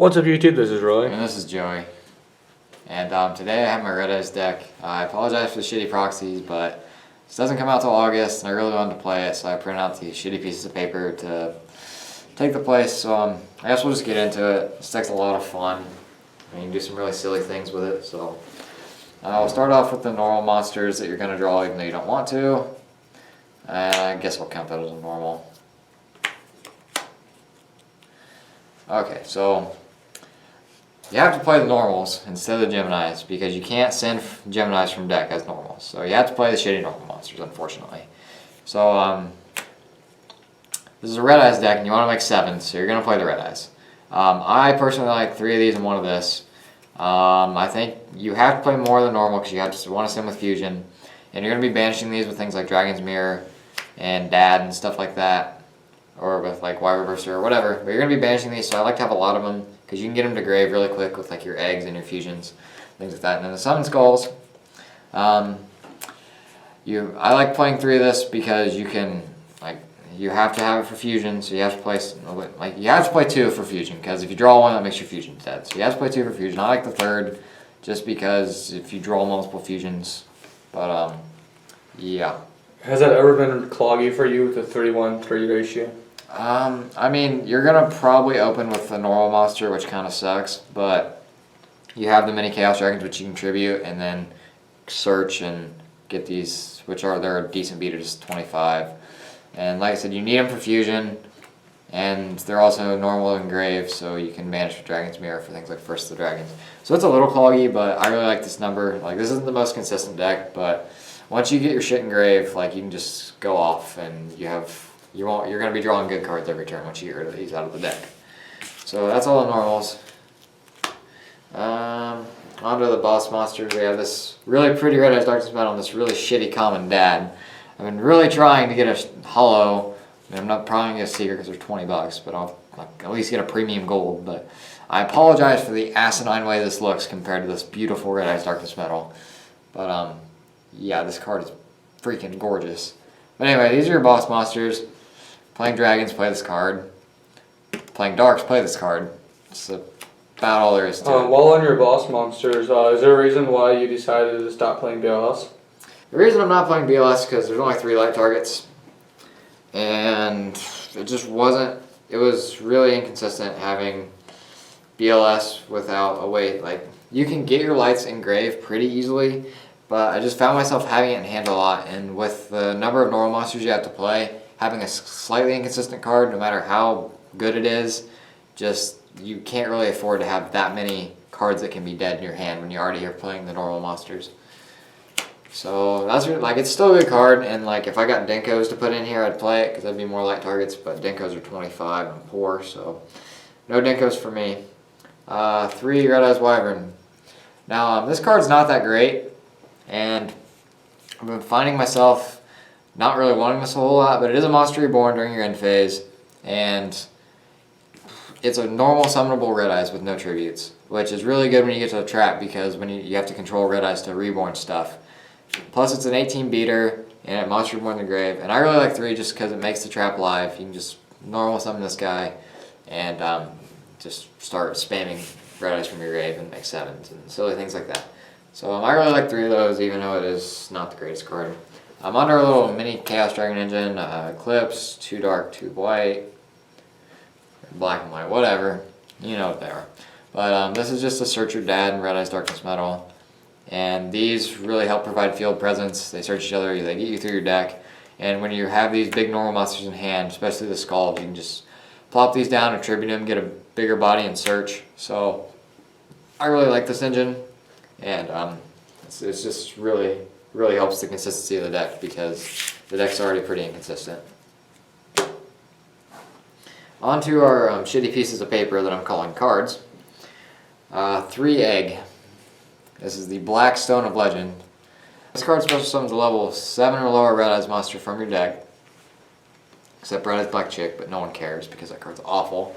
What's up YouTube, this is Roy. And this is Joey. And today I have my Red Eyes deck. I apologize for the shitty proxies, but this doesn't come out till August and I really wanted to play it, so I printed out these shitty pieces of paper to take the place. So I guess we'll just get into it. This deck's a lot of fun. You can do some really silly things with it. So I'll start off with the normal monsters that you're going to draw even though you don't want to. I guess I'll count that as a normal. Okay, so you have to play the normals instead of the Geminis because you can't send Geminis from deck as normals. So you have to play the shitty normal monsters, unfortunately. So this is a Red Eyes deck and you want to make 7, so you're going to play the Red Eyes. I personally like 3 of these and 1 of this. I think you have to play more than normal because you have to want to send with Fusion. And you're going to be banishing these with things like Dragon's Mirror and Dad and stuff like that. Or with like Y Reverser or whatever. But you're going to be banishing these, so I like to have a lot of them. Because you can get them to grave really quick with like your eggs and your fusions, things like that. And then the Summon Skulls, I like playing 3 of this because you can you have to have it for fusion, so you have to play you have to play 2 for fusion because if you draw 1, that makes your fusion dead. So you have to play 2 for fusion. I like the 3rd just because if you draw multiple fusions, but yeah. Has that ever been cloggy for you with the 31-3 ratio? I mean, you're gonna probably open with the normal monster, which kind of sucks, but you have the mini Chaos Dragons, which you can tribute, and then search and get these, which they're a decent beat at just 25. And like I said, you need them for fusion, and they're also normal and grave, so you can manage with Dragon's Mirror for things like First of the Dragons. So it's a little cloggy, but I really like this number. Like, this isn't the most consistent deck, but once you get your shit in grave, like, you can just go off, and you're going to be drawing good cards every turn once you get rid of these out of the deck. So that's all the normals. On to the boss monsters. We have this really pretty Red Eyes Darkness Metal and this really shitty common Dad. I've been really trying to get a holo. I mean, I'm not probably going to get a secret because they're 20 bucks, but I'll at least get a premium gold. But I apologize for the asinine way this looks compared to this beautiful Red Eyes Darkness Metal. But yeah, this card is freaking gorgeous. But anyway, these are your boss monsters. Playing dragons, play this card. Playing darks, play this card. That's about all there is to it. While on your boss monsters, is there a reason why you decided to stop playing BLS? The reason I'm not playing BLS is because there's only 3 light targets. And it just wasn't, it was really inconsistent having BLS without a way, like, you can get your lights engraved pretty easily, but I just found myself having it in hand a lot, and with the number of normal monsters you have to play, having a slightly inconsistent card, no matter how good it is, just, you can't really afford to have that many cards that can be dead in your hand when you already are playing the normal monsters. So that's like, it's still a good card, and like if I got Dinkos to put in here, I'd play it because that'd be more light targets. But Dinkos are 25 and I'm poor, so no Dinkos for me. 3 Red Eyes Wyvern. Now this card's not that great, and I've been finding myself not really wanting this a whole lot. But it is a monster reborn during your end phase, and it's a normal summonable Red Eyes with no tributes, which is really good when you get to a trap because when you have to control Red Eyes to reborn stuff. Plus it's an 18 beater and it monster reborn in the grave, and I really like 3 just because it makes the trap live. You can just normal summon this guy and just start spamming Red Eyes from your grave and make 7s and silly things like that. So I really like 3 of those, even though it is not the greatest card. I'm under a little mini Chaos Dragon engine, Eclipse, 2 dark, 2 white, black and white, whatever, you know what they are. But this is just a Searcher Dad and Red Eyes Darkness Metal. And these really help provide field presence. They search each other, they get you through your deck. And when you have these big normal monsters in hand, especially the Skulls, you can just plop these down, attribute them, get a bigger body, and search. So I really like this engine, and it's just really helps the consistency of the deck because the deck's already pretty inconsistent. On to our shitty pieces of paper that I'm calling cards. 3 Egg. This is the Black Stone of Legend. This card special summons a level 7 or lower Red Eyes monster from your deck. Except Red Eyes Black Chick, but no one cares because that card's awful.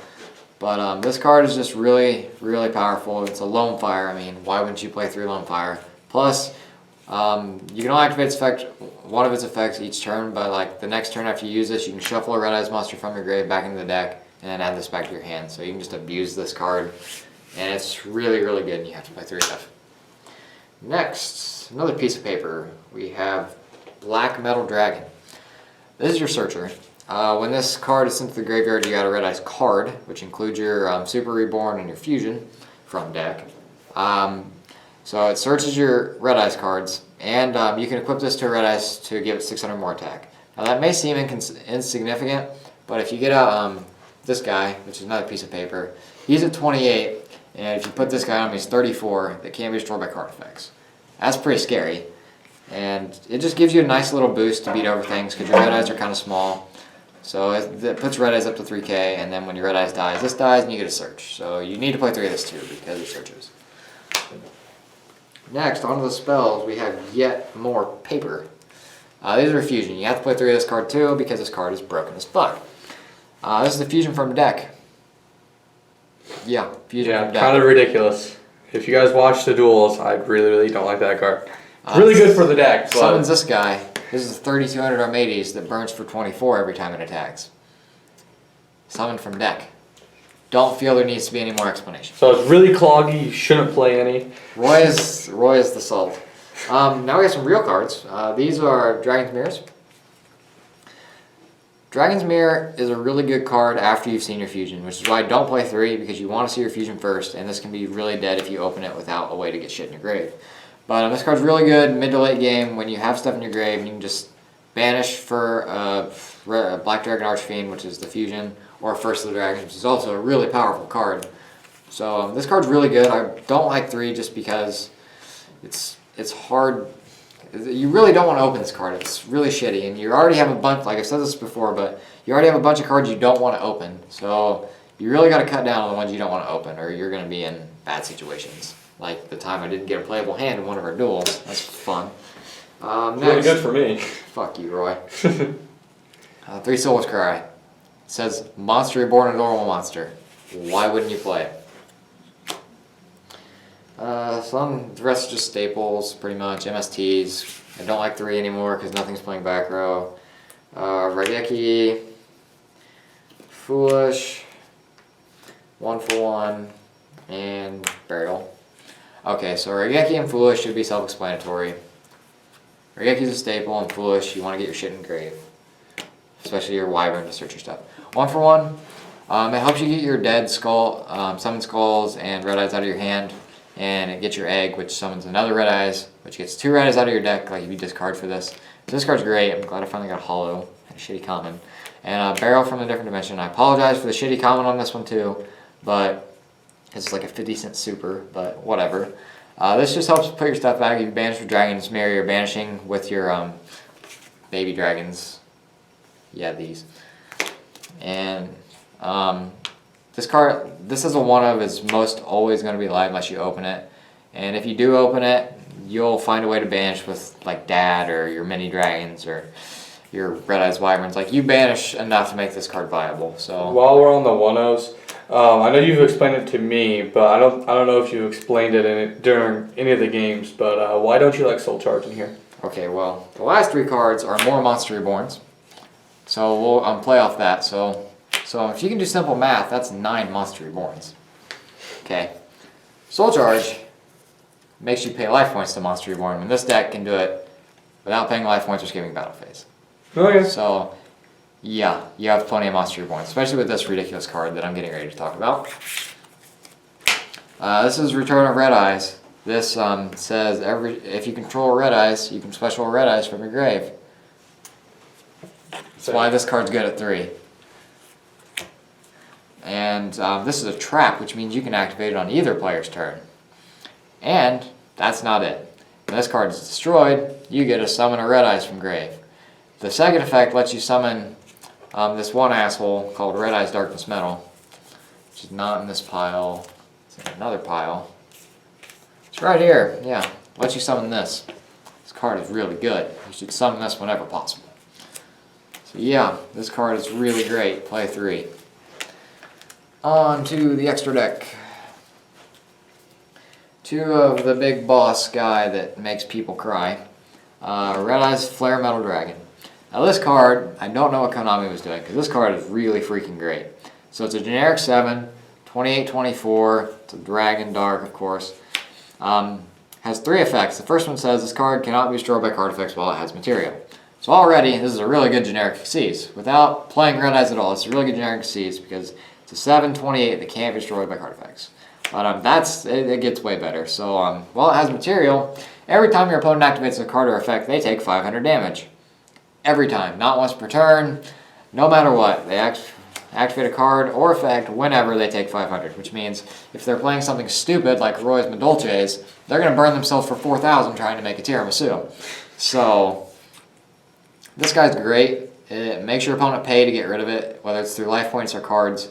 But this card is just really powerful. It's a Lone Fire. I mean, why wouldn't you play 3 Lone Fire? Plus, you can only activate its effect, one of its effects each turn, but like the next turn after you use this, you can shuffle a Red Eyes monster from your grave back into the deck and then add this back to your hand. So you can just abuse this card, and it's really, really good, and you have to play 3 of. Next, another piece of paper, we have Black Metal Dragon. This is your searcher. When this card is sent to the graveyard, you got a Red Eyes card, which includes your Super Reborn and your Fusion from deck. So it searches your Red Eyes cards, and you can equip this to a Red Eyes to give it 600 more attack. Now that may seem insignificant, but if you get out this guy, which is another piece of paper, he's at 28, and if you put this guy on him, he's 34, that can't be destroyed by card effects. That's pretty scary, and it just gives you a nice little boost to beat over things, because your Red Eyes are kind of small. So it puts Red Eyes up to 3k, and then when your Red Eyes dies, this dies, and you get a search. So you need to play 3 of this too, because it searches. Next, onto the spells, we have yet more paper. These are a fusion. You have to play 3 of this card too, because this card is broken as fuck. This is the fusion from deck. Yeah, fusion from deck. Kind of ridiculous. If you guys watch the duels, I really, really don't like that card. It's really good for the deck. But Summons this guy. This is a 3200 Armades that burns for 24 every time it attacks. Summoned from deck. Don't feel there needs to be any more explanation. So it's really cloggy. You shouldn't play any. Roy is the salt. Now we have some real cards. These are Dragon's Mirrors. Dragon's Mirror is a really good card after you've seen your fusion, which is why don't play 3, because you want to see your fusion first, and this can be really dead if you open it without a way to get shit in your grave. But this card's really good mid to late game when you have stuff in your grave, and you can just banish for Black Dragon Archfiend, which is the fusion, or First of the Dragons, which is also a really powerful card. So this card's really good. I don't like 3 just because it's hard. You really don't want to open this card. It's really shitty, and you already have a bunch, like I've said this before, but you already have a bunch of cards you don't want to open. So you really got to cut down on the ones you don't want to open, or you're going to be in bad situations. Like the time I didn't get a playable hand in one of our duels. That's fun. Next, really good for me. Fuck you, Roy. 3 Souls Cry. It says, Monster Reborn, a normal monster. Why wouldn't you play it? The rest are just staples, pretty much. MSTs. I don't like 3 anymore because nothing's playing back row. Raigeki. Foolish. 1 for 1. And Burial. Okay, so Raigeki and Foolish should be self-explanatory. Raigeki's a staple, and Foolish, you want to get your shit in grave. Especially your Wyvern to search your stuff. 1 for 1. It helps you get your dead skull, summon skulls and Red Eyes out of your hand. And it gets your egg, which summons another Red Eyes, which gets 2 Red Eyes out of your deck, like if you discard for this. So this card's great. I'm glad I finally got a Hollow and a shitty common. And Barrel from a different dimension. I apologize for the shitty common on this one too, but it's like a 50-cent super, but whatever. This just helps put your stuff back. If you banish with Dragon's Mirror, you're banishing with your baby dragons. Yeah, these. And this is a one of, is most always going to be live unless you open it. And if you do open it, you'll find a way to banish with like Dad or your mini dragons or your Red Eyes Wyverns. Like you banish enough to make this card viable. So while we're on the 1-0s, I know you've explained it to me, but I don't know if you explained it during any of the games. But why don't you like Soul Charge in here? Okay, well the last 3 cards are more Monster Reborns, so we'll play off that. So if you can do simple math, that's 9 Monster Reborns. Okay, Soul Charge makes you pay life points to Monster Reborn, and this deck can do it without paying life points or skipping battle phase. Okay. So, yeah, you have plenty of Monster Reborn, especially with this ridiculous card that I'm getting ready to talk about. This is Return of Red Eyes. This says if you control Red Eyes, you can special Red Eyes from your grave. That's why this card's good at 3. And this is a trap, which means you can activate it on either player's turn. And that's not it. When this card is destroyed, you get to summon a Red Eyes from grave. The second effect lets you summon this one asshole called Red Eyes Darkness Metal, which is not in this pile. It's in another pile. It's right here. Yeah, lets you summon this. This card is really good. You should summon this whenever possible. So yeah, this card is really great. Play 3. On to the extra deck. 2 of the big boss guy that makes people cry. Red Eyes Flare Metal Dragon. Now this card, I don't know what Konami was doing, because this card is really freaking great. So it's a generic 7, 28-24. It's a dragon dark, of course. Has 3 effects. The first one says this card cannot be destroyed by card effects while it has material. So already, this is a really good generic Xyz. Without playing Red Eyes at all, it's a really good generic Xyz because it's a 7, 28 that can't be destroyed by card effects. But it gets way better. So while it has material, every time your opponent activates a card or effect, they take 500 damage. Every time. Not once per turn, no matter what. They activate a card or effect whenever they take 500, which means if they're playing something stupid like Roy's Medolces, they're going to burn themselves for 4,000 trying to make a tiramisu. So this guy's great. It makes your opponent pay to get rid of it, whether it's through life points or cards.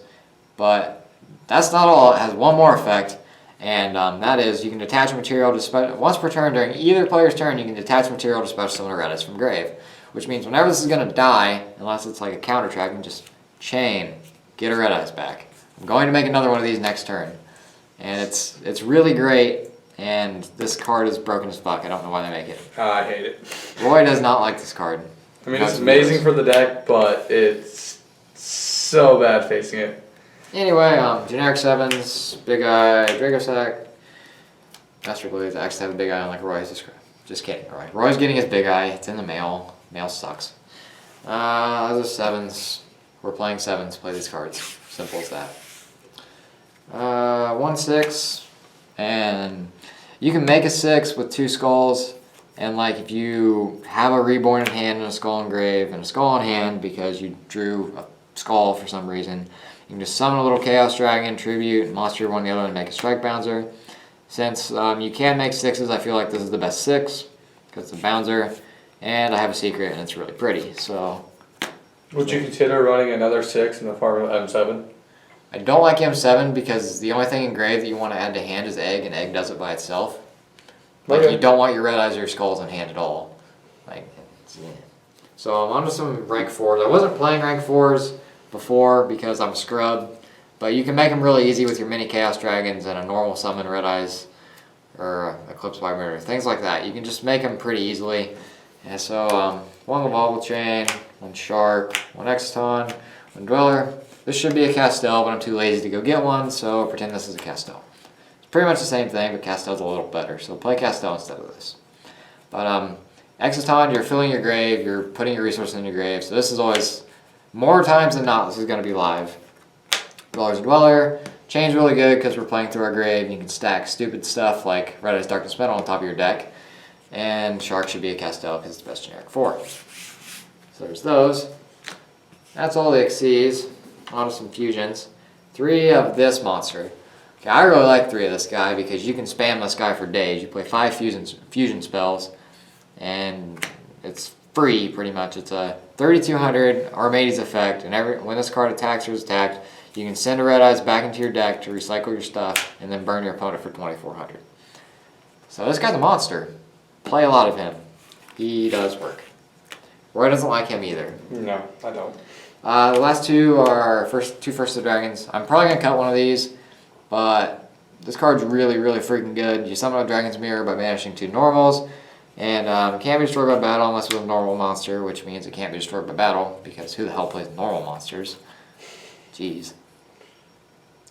But that's not all. It has one more effect, and that is you can detach material to once per turn during either player's turn. You can detach material to special summon a Red Eyes from grave, which means whenever this is going to die, unless it's like a counter track, you can just chain, get a Red Eyes back. I'm going to make another one of these next turn, and it's really great. And this card is broken as fuck. I don't know why they make it. I hate it. Roy does not like this card. I mean, it's amazing for the deck, but it's so bad facing it. Anyway, generic 7s, big eye, Dragossack, Master Blades. I actually have a big eye on like Roy's. Just kidding, Roy. Roy's getting his big eye. It's in the mail. Mail sucks. Those are 7s. We're playing 7s. Play these cards. Simple as that. 1/6, and you can make a 6 with 2 skulls. And like if you have a reborn in hand and a skull in grave and a skull in hand because you drew a skull for some reason, you can just summon a little Chaos Dragon, Tribute, and monster one the other and make a Strike Bouncer. Since you can make 6s, I feel like this is the best 6 because it's a Bouncer, and I have a secret and it's really pretty. So, would you consider running another 6 in the form of M7? I don't like M7 because the only thing in grave that you want to add to hand is Egg, and Egg does it by itself. Like you don't want your Red Eyes or your Skulls in hand at all. Like, yeah. So I'm on to some rank 4s. I wasn't playing rank 4s before because I'm a scrub, but you can make them really easy with your mini Chaos Dragons and a normal summon Red Eyes or Eclipse Wyvern, things like that. You can just make them pretty easily. And so 1 Lavalval Chain, 1 Shark, 1 Exciton, 1 Dweller. This should be a Castel, but I'm too lazy to go get one, so pretend this is a Castel. Pretty much the same thing, but Castel's a little better, so play Castel instead of this. But Exciton, you're filling your grave, you're putting your resources in your grave, so this is always, more times than not, this is going to be live. Dweller's Dweller, Chain's really good because we're playing through our grave, you can stack stupid stuff like Red Eyes Darkness Metal on top of your deck, and Shark should be a Castel because it's the best generic 4. So there's those. That's all the Xyzs. On to some fusions. 3 of this monster. Okay, I really like 3 of this guy because you can spam this guy for days. You play 5 fusion spells, and it's free pretty much. It's a 3200 Armades effect, and when this card attacks or is attacked, you can send a Red Eyes back into your deck to recycle your stuff, and then burn your opponent for 2400. So this guy's a monster. Play a lot of him. He does work. Roy doesn't like him either. No, I don't. The last 2 are First of the Dragons. I'm probably going to cut one of these, but this card's really, really freaking good. You summon a Dragon's Mirror by banishing 2 normals, and it can't be destroyed by battle unless it's a normal monster, which means it can't be destroyed by battle, because who the hell plays normal monsters? Jeez.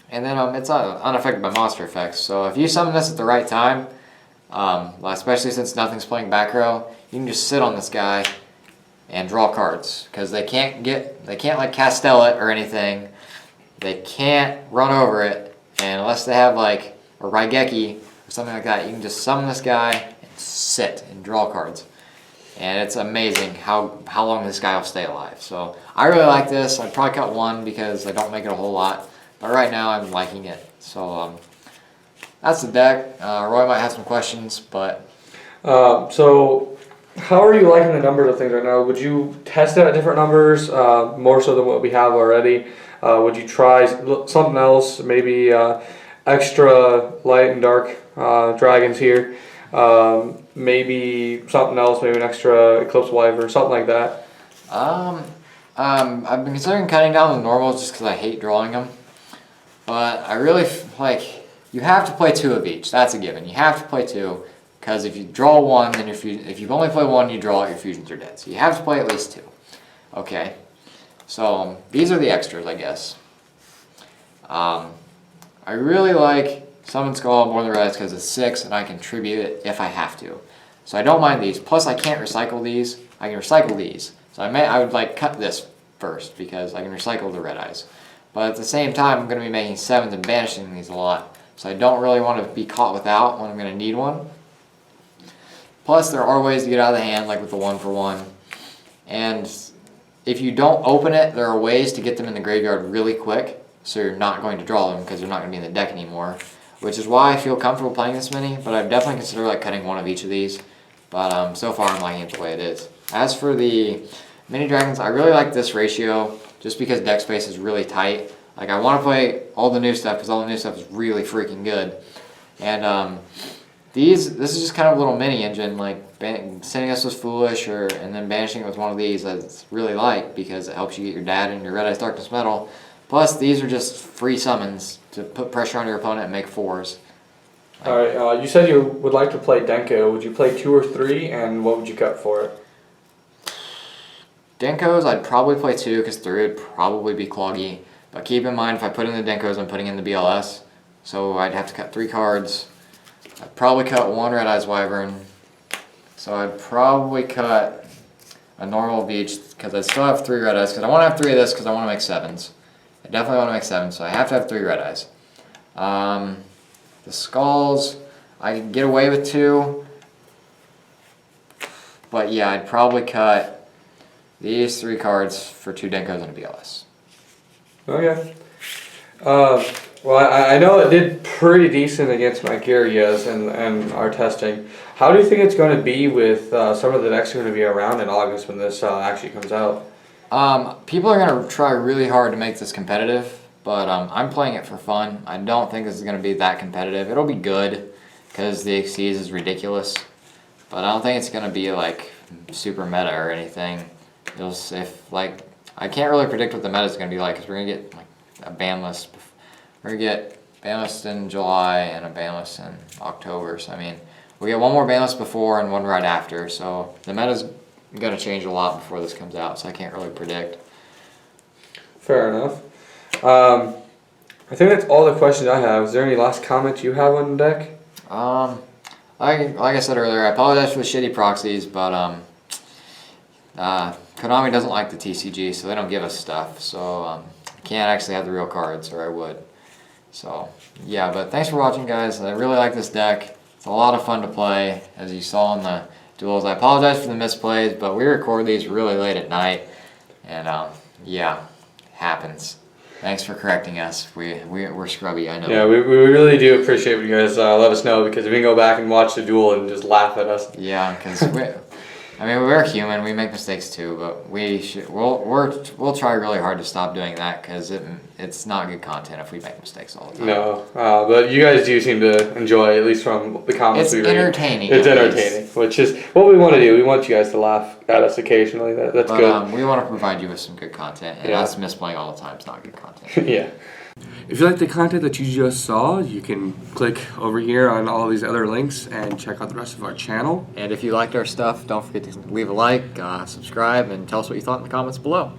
And then it's unaffected by monster effects, so if you summon this at the right time, especially since nothing's playing back row, you can just sit on this guy and draw cards, because they can't like Castel it or anything. They can't run over it, and unless they have like a Raigeki or something like that, you can just summon this guy and sit and draw cards. And it's amazing how long this guy will stay alive. So I really like this. I'd probably cut 1 because I don't make it a whole lot, but right now I'm liking it. So that's the deck. Roy might have some questions, but so how are you liking the numbers of things right now? Would you test it at different numbers, more so than what we have already? Would you try something else, maybe extra light and dark dragons here? Maybe something else, maybe an extra Eclipse Wyvern, something like that? I've been considering cutting down the normals just because I hate drawing them. But I really, you have to play 2 of each. That's a given. You have to play 2. Because if you draw 1, then if you've only played 1, you draw, your fusions are dead. So you have to play at least 2. Okay. So these are the extras, I guess. I really like Summon Skull more than Red because it's 6 and I can tribute it if I have to. So I don't mind these. Plus I can't recycle these. I can recycle these. So I would like cut this first because I can recycle the Red Eyes. But at the same time I'm going to be making 7s and banishing these a lot. So I don't really want to be caught without when I'm going to need one. Plus there are ways to get out of the hand, like with the 1-for-1. And if you don't open it, there are ways to get them in the graveyard really quick. So you're not going to draw them because they're not going to be in the deck anymore. Which is why I feel comfortable playing this many, but I've definitely considered like cutting one of each of these. But so far I'm liking it the way it is. As for the mini dragons, I really like this ratio just because deck space is really tight. Like I want to play all the new stuff because all the new stuff is really freaking good. And this is just kind of a little mini engine, like sending us was foolish, and then banishing it with one of these I really like because it helps you get your dad and your Red Eyes Darkness Metal. Plus these are just free summons to put pressure on your opponent and make 4s. Alright, you said you would like to play Denko. Would you play 2 or 3, and what would you cut for it? Denkos, I'd probably play 2 because 3 would probably be cloggy. But keep in mind, if I put in the Denkos, I'm putting in the BLS. So I'd have to cut 3 cards. I'd probably cut 1 Red Eyes Wyvern. So I'd probably cut a normal Beach because I still have 3 Red Eyes. Because I want to have 3 of this because I want to make 7s. I definitely want to make 7s, so I have to have 3 Red Eyes. The Skulls, I could get away with 2. But yeah, I'd probably cut these 3 cards for 2 Denkos and a BLS. Okay. Well, I know it did pretty decent against my Gyrias and our testing. How do you think it's going to be with some of the decks going to be around in August when this actually comes out? People are going to try really hard to make this competitive, but I'm playing it for fun. I don't think this is going to be that competitive. It'll be good because the Xyz is ridiculous, but I don't think it's going to be like super meta or anything. I can't really predict what the meta is going to be like because we're going to get like a ban list. We're going to get ban list in July and a ban list in October. So I mean, we get one more ban list before and one right after. So the meta's going to change a lot before this comes out. So I can't really predict. Fair enough. I think that's all the questions I have. Is there any last comments you have on the deck? Like I said earlier, I apologize for the shitty proxies, but Konami doesn't like the TCG, so they don't give us stuff. So I can't actually have the real cards, or I would. So yeah, but thanks for watching, guys. I really like this deck. It's a lot of fun to play, as you saw in the duels. I apologize for the misplays, but we record these really late at night, and yeah, it happens. Thanks for correcting us. We're scrubby, I know. Yeah, we really do appreciate when you guys let us know because we can go back and watch the duel and just laugh at us. Yeah, because we're human. We make mistakes too, but we'll try really hard to stop doing that because it's not good content if we make mistakes all the time. No, but you guys do seem to enjoy, at least from the comments we read. It's entertaining. It's entertaining, which is what we want to do. We want you guys to laugh at us occasionally. That's good. We want to provide you with some good content, and us misplaying all the time is not good content. Yeah. If you like the content that you just saw, you can click over here on all these other links and check out the rest of our channel. And if you liked our stuff, don't forget to leave a like, subscribe, and tell us what you thought in the comments below.